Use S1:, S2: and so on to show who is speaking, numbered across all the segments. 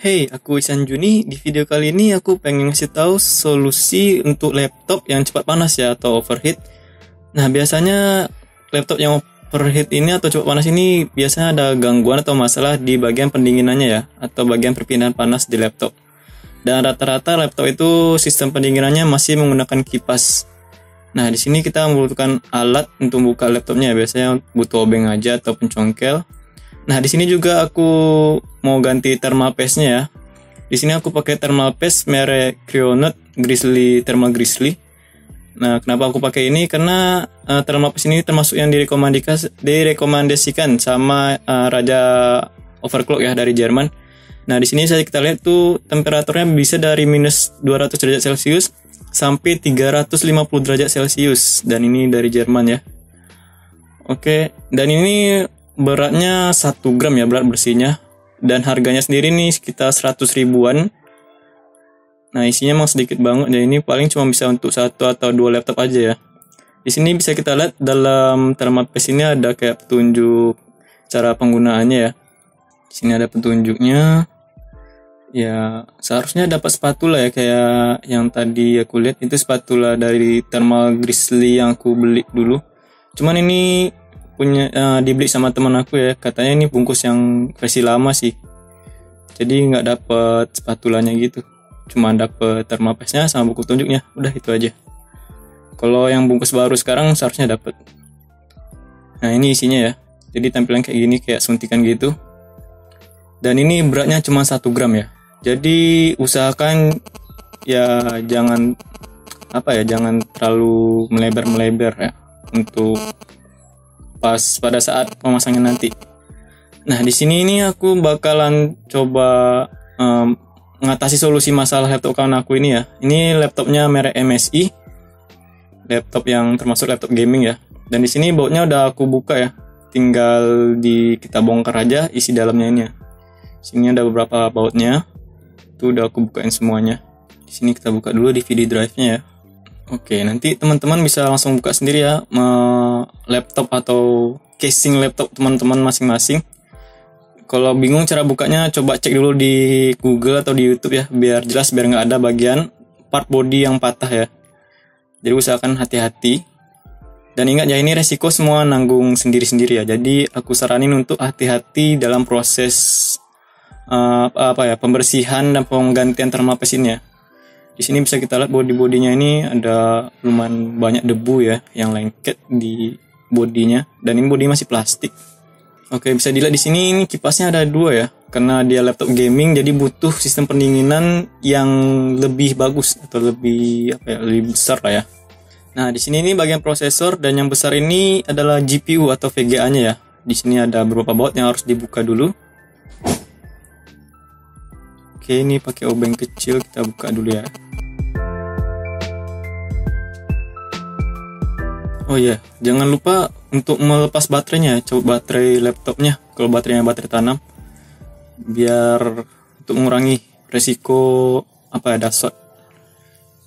S1: Hey, aku Isan Juni. Di video kali ini aku pengen ngasih tahu solusi untuk laptop yang cepat panas ya atau overheat. Nah, biasanya laptop yang overheat ini atau cepat panas ini biasanya ada gangguan atau masalah di bagian pendinginannya ya atau bagian perpindahan panas di laptop. Dan rata-rata laptop itu sistem pendinginannya masih menggunakan kipas. Nah, di sini kita membutuhkan alat untuk buka laptopnya. Biasanya butuh obeng aja atau pencongkel. Nah, di sini juga aku mau ganti thermal paste-nya ya. Di sini aku pakai thermal paste merek Creonote Grizzly Thermal Grizzly. Nah, kenapa aku pakai ini? Karena thermal paste ini termasuk yang direkomendasikan sama Raja Overclock ya dari Jerman. Nah, di sini kita lihat tuh temperaturnya bisa dari minus 200 derajat Celcius sampai 350 derajat Celcius. Dan ini dari Jerman ya. Oke, dan ini beratnya 1 gram ya berat bersihnya. Dan harganya sendiri nih sekitar 100 ribuan. Nah, isinya emang sedikit banget. Dan ini paling cuma bisa untuk 1 atau 2 laptop aja ya. Di sini bisa kita lihat dalam thermal paste ini ada kayak petunjuk cara penggunaannya ya. Di sini ada petunjuknya. Ya, seharusnya dapat spatula ya kayak yang tadi aku lihat itu spatula dari Thermal Grizzly yang aku beli dulu. Cuman ini dibeli sama teman aku ya, katanya ini bungkus yang versi lama sih, jadi nggak dapet spatulanya gitu, cuma dapet thermal paste-nya sama buku tunjuknya, udah itu aja. Kalau yang bungkus baru sekarang seharusnya dapet. Nah, ini isinya ya, jadi tampilan kayak gini, kayak suntikan gitu, dan ini beratnya cuma 1 gram ya, jadi usahakan ya jangan terlalu melebar ya untuk pas pada saat pemasangan nanti. Nah, di sini ini aku bakalan coba mengatasi solusi masalah laptop kawan aku ini ya. Ini laptopnya merek MSI, laptop yang termasuk laptop gaming ya. Dan di sini bautnya udah aku buka ya. Tinggal kita bongkar aja isi dalamnya ini ya. Sini ada beberapa bautnya. Itu udah aku bukain semuanya. Di sini kita buka dulu DVD drive-nya ya. Oke, nanti teman-teman bisa langsung buka sendiri ya laptop atau casing laptop teman-teman masing-masing. Kalau bingung cara bukanya, coba cek dulu di Google atau di YouTube ya, biar jelas, biar nggak ada bagian part body yang patah ya. Jadi usahakan hati-hati. Dan ingat ya, ini resiko semua nanggung sendiri-sendiri ya. Jadi aku saranin untuk hati-hati dalam proses pembersihan dan penggantian thermal paste ini ya. Di sini bisa kita lihat body-bodinya ini ada lumayan banyak debu ya yang lengket di bodinya, dan ini bodi masih plastik. Oke, bisa dilihat di sini ini kipasnya ada 2 ya. Karena dia laptop gaming jadi butuh sistem pendinginan yang lebih bagus atau lebih besar lah ya. Nah, di sini ini bagian prosesor, dan yang besar ini adalah GPU atau VGA-nya ya. Di sini ada beberapa baut yang harus dibuka dulu. Oke, ini pakai obeng kecil, kita buka dulu ya. Oh iya, jangan lupa untuk melepas baterainya, coba baterai laptopnya, kalau baterainya baterai tanam, biar untuk mengurangi resiko dashot.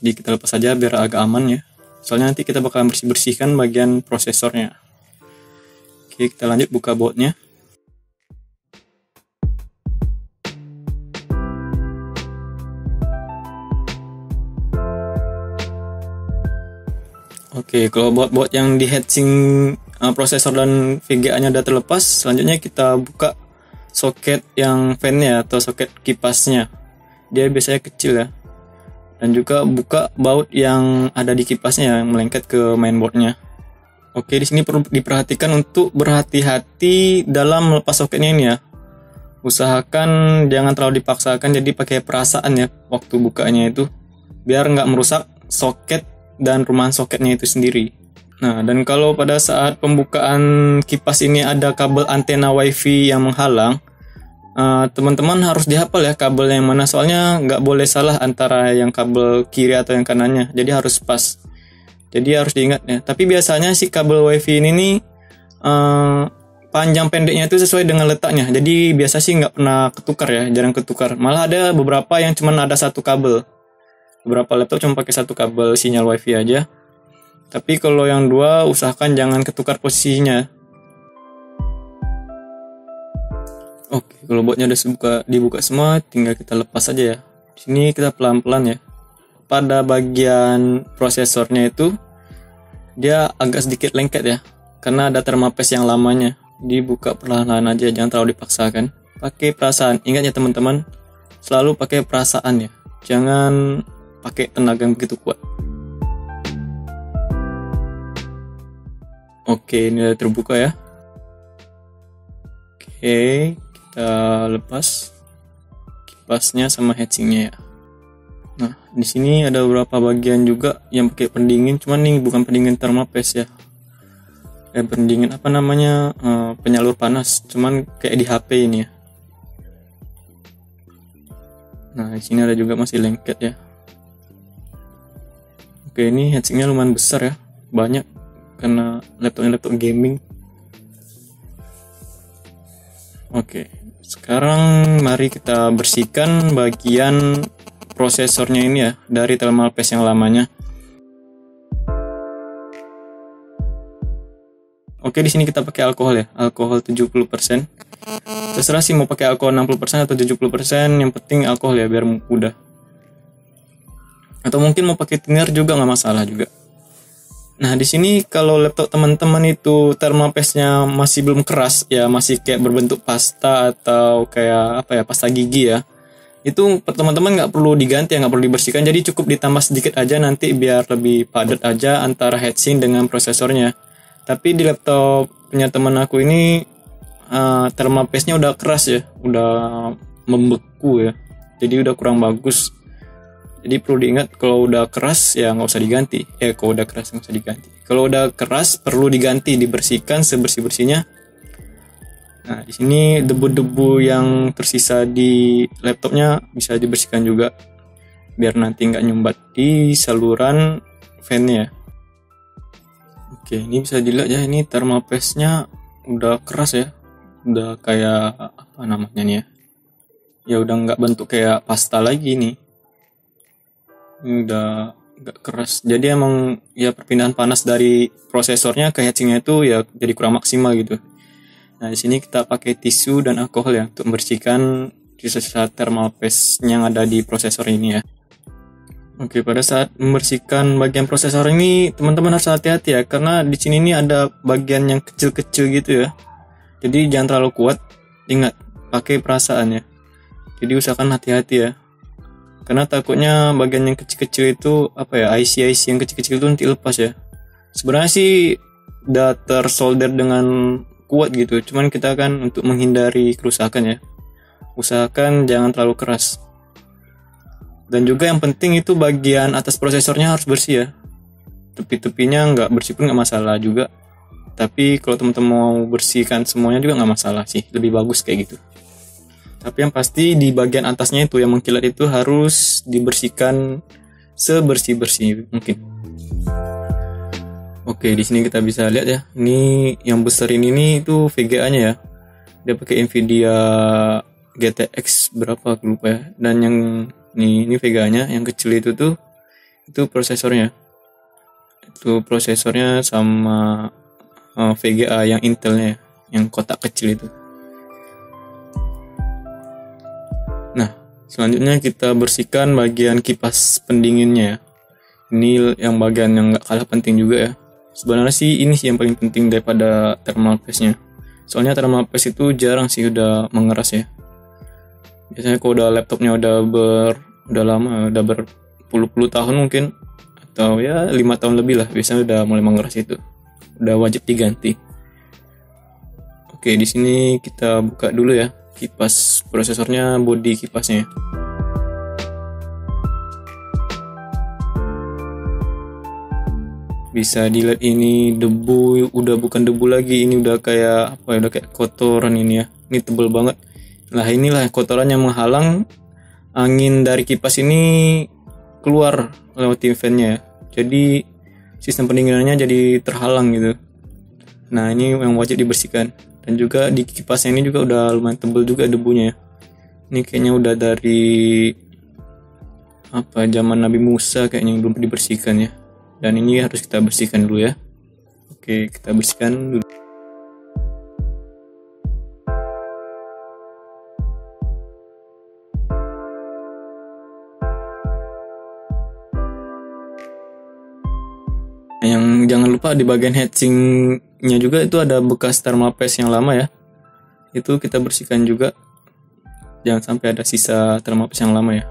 S1: Jadi kita lepas saja biar agak aman ya, soalnya nanti kita bakal bersihkan bagian prosesornya. Oke, kita lanjut buka bautnya. Oke, kalau baut yang di heatsink prosesor dan VGA-nya udah terlepas, selanjutnya kita buka soket yang fan-nya atau soket kipasnya. Dia biasanya kecil ya. Dan juga buka baut yang ada di kipasnya yang melengket ke mainboard-nya. Oke, di sini perlu diperhatikan untuk berhati-hati dalam melepas soketnya ini ya. Usahakan jangan terlalu dipaksakan, jadi pakai perasaan ya waktu bukanya itu, biar nggak merusak soket dan rumahan soketnya itu sendiri. Nah, dan kalau pada saat pembukaan kipas ini ada kabel antena wifi yang menghalang, teman-teman harus dihafal ya kabel yang mana, soalnya nggak boleh salah antara yang kabel kiri atau yang kanannya, jadi harus pas. Jadi harus diingat ya. Tapi biasanya si kabel wifi ini nih panjang pendeknya itu sesuai dengan letaknya, jadi biasa sih nggak pernah ketukar ya, jarang ketukar. Malah ada beberapa yang cuma ada 1 kabel. Beberapa laptop cuma pakai 1 kabel sinyal wifi aja. Tapi kalau yang 2 usahakan jangan ketukar posisinya. Oke, kalau botnya udah dibuka semua, tinggal kita lepas aja ya. Di sini kita pelan-pelan ya. Pada bagian prosesornya itu dia agak sedikit lengket ya, karena ada thermapaste yang lamanya. Dibuka perlahan-lahan aja, jangan terlalu dipaksakan. Pakai perasaan, ingat ya teman-teman, selalu pakai perasaan ya. Jangan pakai tenaga yang begitu kuat. Oke, ini udah terbuka ya. Oke, kita lepas kipasnya sama heatsinknya ya. Nah, di sini ada beberapa bagian juga yang pakai pendingin, cuman nih bukan pendingin thermapaste ya. Pendingin apa namanya, penyalur panas, cuman kayak di HP ini ya. Nah, di sini ada juga masih lengket ya. Oke, ini heatsinknya lumayan besar ya, banyak karena laptop gaming. Oke, sekarang mari kita bersihkan bagian prosesornya ini ya dari thermapaste yang lamanya. Oke, di sini kita pakai alkohol ya, alkohol 70%. Terserah sih mau pakai alkohol 60% atau 70%, yang penting alkohol ya biar mudah. Atau mungkin mau pakai thinner juga nggak masalah juga. Nah, di sini kalau laptop teman-teman itu thermapaste-nya masih belum keras ya, masih kayak berbentuk pasta atau kayak apa ya, pasta gigi ya. Itu teman-teman nggak perlu diganti ya, nggak perlu dibersihkan, jadi cukup ditambah sedikit aja nanti biar lebih padat aja antara heatsink dengan prosesornya. Tapi di laptop punya teman aku ini thermapaste-nya udah keras ya, udah membeku ya, jadi udah kurang bagus. Jadi perlu diingat kalau udah keras ya nggak usah diganti. Kalau udah keras nggak usah diganti. Kalau udah keras perlu diganti, dibersihkan sebersih-bersihnya. Nah, di sini debu-debu yang tersisa di laptopnya bisa dibersihkan juga biar nanti nggak nyumbat di saluran fan-nya. Oke, ini bisa dilihat ya, ini thermapaste-nya udah keras ya, udah kayak apa namanya nih ya? Ya udah nggak bentuk kayak pasta lagi nih. Ini udah nggak keras. Jadi emang ya perpindahan panas dari prosesornya ke heatsinknya itu ya jadi kurang maksimal gitu. Nah, di sini kita pakai tisu dan alkohol ya untuk membersihkan sisa-sisa thermapaste yang ada di prosesor ini ya. Oke, pada saat membersihkan bagian prosesor ini teman-teman harus hati-hati ya, karena di sini ini ada bagian yang kecil-kecil gitu ya. Jadi jangan terlalu kuat. Ingat, pakai perasaan ya. Jadi usahakan hati-hati ya. Karena takutnya bagian yang kecil-kecil itu apa ya, IC yang kecil-kecil itu nanti lepas ya. Sebenarnya sih udah tersolder dengan kuat gitu, cuman kita kan untuk menghindari kerusakan ya, usahakan jangan terlalu keras. Dan juga yang penting itu bagian atas prosesornya harus bersih ya, tepi-tepinya nggak bersih pun nggak masalah juga, tapi kalau teman-teman mau bersihkan semuanya juga nggak masalah sih, lebih bagus kayak gitu. Tapi yang pasti di bagian atasnya itu yang mengkilat itu harus dibersihkan sebersih-bersih mungkin. Oke, di sini kita bisa lihat ya. Ini yang besar ini nih itu VGA-nya ya. Dia pakai Nvidia GTX berapa aku lupa ya. Dan yang ini VGA-nya, yang kecil itu prosesornya. Itu prosesornya sama VGA yang Intelnya ya, yang kotak kecil itu. Nah, selanjutnya kita bersihkan bagian kipas pendinginnya ya. Ini yang bagian yang nggak kalah penting juga ya. Sebenarnya sih ini sih yang paling penting daripada thermal paste-nya. Soalnya thermal paste itu jarang sih udah mengeras ya. Biasanya kalau udah laptopnya udah lama, udah berpuluh-puluh tahun mungkin, atau ya 5 tahun lebih lah, biasanya udah mulai mengeras itu. Udah wajib diganti. Oke, di sini kita buka dulu ya kipas prosesornya, bodi kipasnya. Bisa dilihat ini debu, udah bukan debu lagi, ini udah kayak apa ya, udah kayak kotoran ini ya. Ini tebel banget. Nah, inilah kotoran yang menghalang angin dari kipas ini keluar lewat fan-nya ya. Jadi sistem pendinginannya jadi terhalang gitu. Nah, ini yang wajib dibersihkan. Dan juga di kipasnya ini juga udah lumayan tebel juga debunya ya. Ini kayaknya udah dari zaman Nabi Musa kayaknya belum dibersihkan ya. Dan ini harus kita bersihkan dulu ya. Oke, kita bersihkan dulu. jangan lupa di bagian heatsinknya juga itu ada bekas thermal paste yang lama ya. Itu kita bersihkan juga. Jangan sampai ada sisa thermal paste yang lama ya.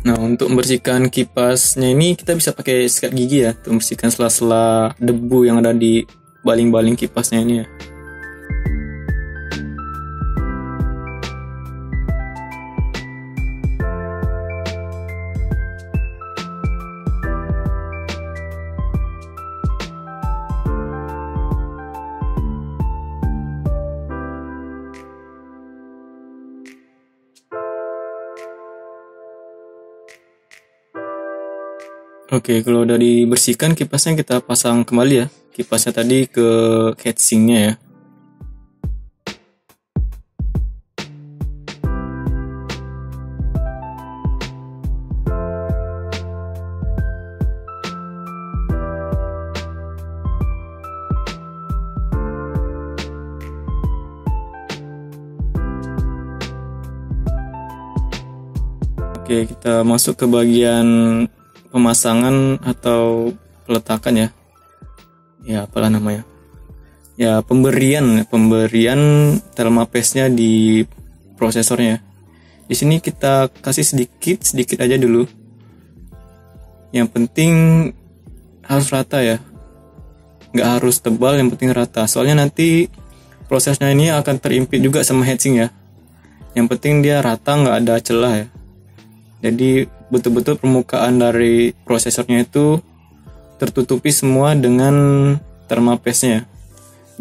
S1: Nah, untuk membersihkan kipasnya ini kita bisa pakai sikat gigi ya, untuk membersihkan sela-sela debu yang ada di baling-baling kipasnya ini ya. Oke, kalau udah dibersihkan kipasnya kita pasang kembali ya. Kipasnya tadi ke heatsinknya ya. Oke, kita masuk ke bagian pemasangan atau peletakan ya. Ya, apalah namanya. Ya, pemberian thermal paste-nya di prosesornya. Di sini kita kasih sedikit aja dulu. Yang penting harus rata ya. Nggak harus tebal, yang penting rata. Soalnya nanti prosesnya ini akan terimpit juga sama heatsink ya. Yang penting dia rata, nggak ada celah ya. Jadi betul-betul permukaan dari prosesornya itu tertutupi semua dengan thermal paste-nya.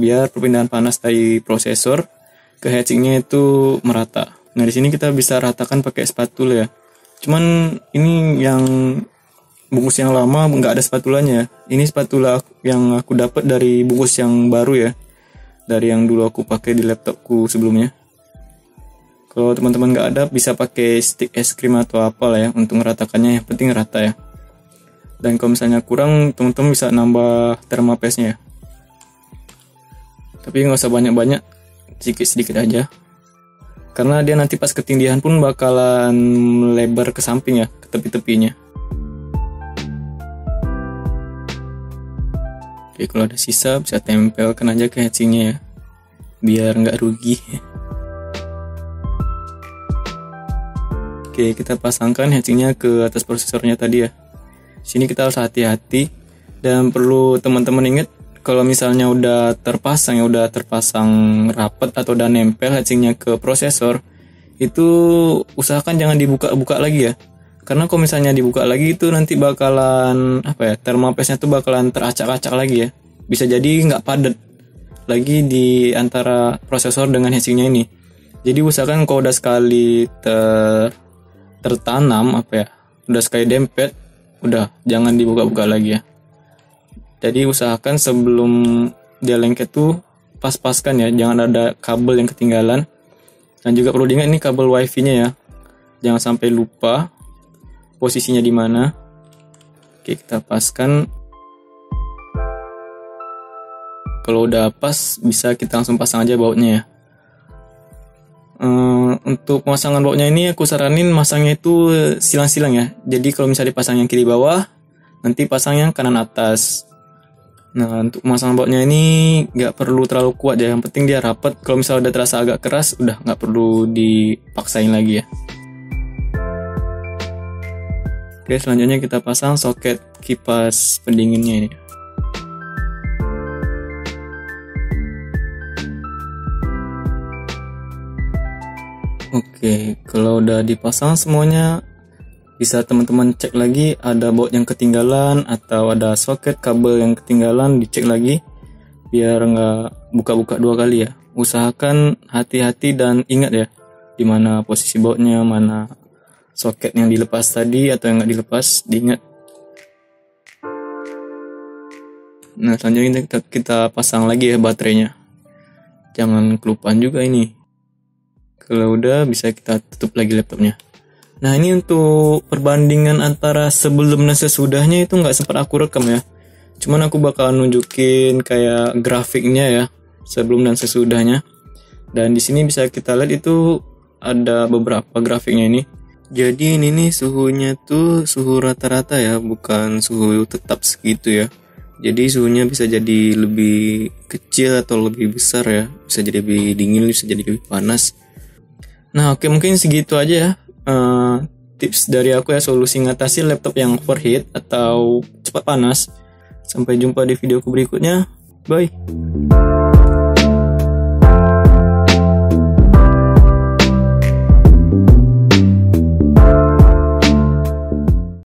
S1: Biar perpindahan panas dari prosesor ke heatsinknya itu merata. Nah, di sini kita bisa ratakan pakai spatula ya. Cuman ini yang bungkus yang lama nggak ada spatulanya. Ini spatula yang aku dapat dari bungkus yang baru ya. Dari yang dulu aku pakai di laptopku sebelumnya. Kalau teman-teman nggak ada, bisa pakai stick es krim atau apa lah ya untuk meratakannya. Yang penting rata ya. Dan kalau misalnya kurang, teman-teman bisa nambah thermal paste-nya ya. Tapi nggak usah banyak-banyak, sedikit-sedikit aja. Karena dia nanti pas ketindihan pun bakalan lebar ke samping ya, ke tepi-tepinya. Oke, kalau ada sisa bisa tempelkan aja ke heatsinknya ya. Biar nggak rugi. Oke, kita pasangkan heatsinknya ke atas prosesornya tadi ya. Sini kita harus hati-hati dan perlu teman-teman ingat kalau misalnya udah terpasang rapat atau udah nempel heatsinknya ke prosesor, itu usahakan jangan dibuka-buka lagi ya. Karena kalau misalnya dibuka lagi itu nanti bakalan thermal paste-nya tuh bakalan teracak-acak lagi ya. Bisa jadi nggak padat lagi di antara prosesor dengan heatsinknya ini. Jadi usahakan kalau udah sekali tertanam udah sekali dempet, udah jangan dibuka-buka lagi ya. Jadi usahakan sebelum dia lengket tuh pas-paskan ya, jangan ada kabel yang ketinggalan. Dan juga perlu diingat ini kabel wifi-nya ya, jangan sampai lupa posisinya di mana. Oke, kita paskan. Kalau udah pas, bisa kita langsung pasang aja bautnya ya. Untuk pemasangan bautnya ini aku saranin masangnya itu silang-silang ya. Jadi kalau misalnya dipasang yang kiri bawah, nanti pasang yang kanan atas. Nah, untuk pemasangan bautnya ini nggak perlu terlalu kuat ya. Yang penting dia rapat. Kalau misalnya udah terasa agak keras, udah nggak perlu dipaksain lagi ya. Oke, selanjutnya kita pasang soket kipas pendinginnya ini. Oke, kalau udah dipasang semuanya, bisa teman-teman cek lagi ada baut yang ketinggalan atau ada soket kabel yang ketinggalan, dicek lagi biar nggak buka-buka dua kali ya. Usahakan hati-hati dan ingat ya di mana posisi bautnya, mana soket yang dilepas tadi atau yang nggak dilepas, diingat. Nah, selanjutnya kita pasang lagi ya baterainya. Jangan kelupaan juga ini. Kalau udah bisa kita tutup lagi laptopnya. Nah ini untuk perbandingan antara sebelum dan sesudahnya itu nggak sempat aku rekam ya. Cuman aku bakal nunjukin kayak grafiknya ya, sebelum dan sesudahnya. Dan di sini bisa kita lihat itu ada beberapa grafiknya ini. Jadi ini nih suhunya tuh suhu rata-rata ya, bukan suhu tetap segitu ya. Jadi suhunya bisa jadi lebih kecil atau lebih besar ya. Bisa jadi lebih dingin, bisa jadi lebih panas. Nah oke, mungkin segitu aja ya. Tips dari aku ya, solusi ngatasi laptop yang overheat atau cepat panas. Sampai jumpa di videoku berikutnya. Bye.